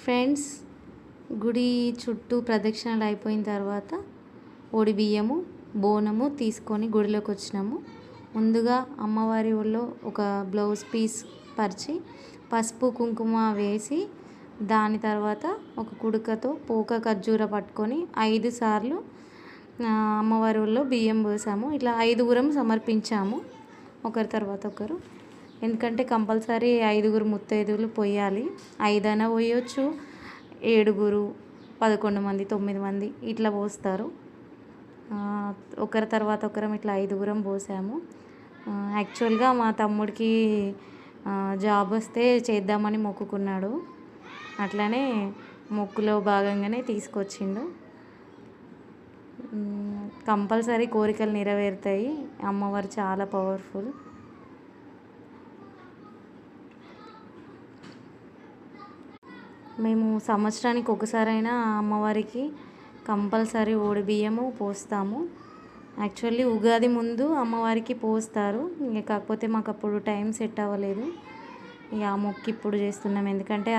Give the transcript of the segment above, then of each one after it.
Friends, గుడి చుట్టూ ప్రదక్షిణలు అయిపోయిన తర్వాత ఒడి బియ్యము బోనము తీసుకొని గుడిలోకి వచ్చినాము. ముందుగా అమ్మవారి ఒళ్ళో ఒక బ్లౌజ్ పీస్ పరిచి పసుపు కుంకుమ వేసి దాని తర్వాత ఒక కుడుకతో పోక ఖర్జూర పట్టుకొని 5 సార్లు అమ్మవారి ఒళ్ళో బియ్యం పోసాము. ఇట్లా 5గురం సమర్పించాము, ఒకరి తర్వాత ఒకరు. ఎందుకంటే కంపల్సరీ 5గురు ముత్తైదువులు పోయాలి. 5 అయినా పోయొచ్చు, 7గురు, 11 మంది, 9 మంది ఇట్లా పోస్తారు. ఒకరి తర్వాత ఒకరం ఇట్లా 5గురం పోసాము. యాక్చువల్గా మా తమ్ముడికి జాబ్ వస్తే చేద్దామని మొక్కుకున్నాడు. అట్లనే మొక్కులో భాగంగానే తీసుకొచ్చిండు. కంపల్సరీ కోరికలు నెరవేరుతాయి. అమ్మవారు చాలా పవర్ఫుల్. మేము సంవత్సరానికి ఒకసారైనా అమ్మవారికి కంపల్సరీ ఓడి బియ్యము పోస్తాము. యాక్చువల్లీ ఉగాది ముందు అమ్మవారికి పోస్తారు, కాకపోతే మాకు అప్పుడు టైం సెట్ అవ్వలేదు. ఇక ఆ మొక్కు ఇప్పుడు చేస్తున్నాం. ఎందుకంటే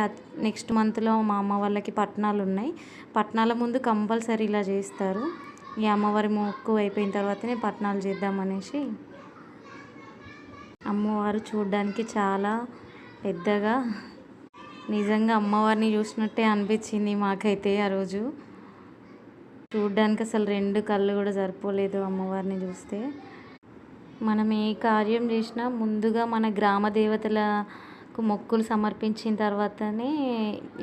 నెక్స్ట్ మంత్లో మా అమ్మ వాళ్ళకి పట్నాలు ఉన్నాయి. పట్నాల ముందు కంపల్సరీ ఇలా చేస్తారు. ఈ అమ్మవారి మొక్కు అయిపోయిన తర్వాతనే పట్నాలు చేద్దామనేసి. అమ్మవారు చూడడానికి చాలా పెద్దగా, నిజంగా అమ్మవారిని చూసినట్టే అనిపించింది మాకైతే. ఆ రోజు చూడ్డానికి అసలు 2 కళ్ళు కూడా సరిపోలేదు అమ్మవారిని చూస్తే. మనం ఏ కార్యం చేసినా ముందుగా మన గ్రామ దేవతలకు మొక్కులు సమర్పించిన తర్వాతనే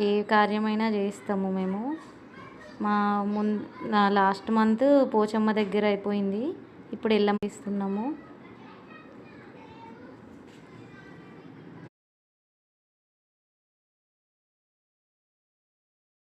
ఏ కార్యమైనా చేస్తాము మేము. నా లాస్ట్ మంత్ పోచమ్మ దగ్గర అయిపోయింది, ఇప్పుడు ఎల్లమ్మ ఇస్తున్నాము.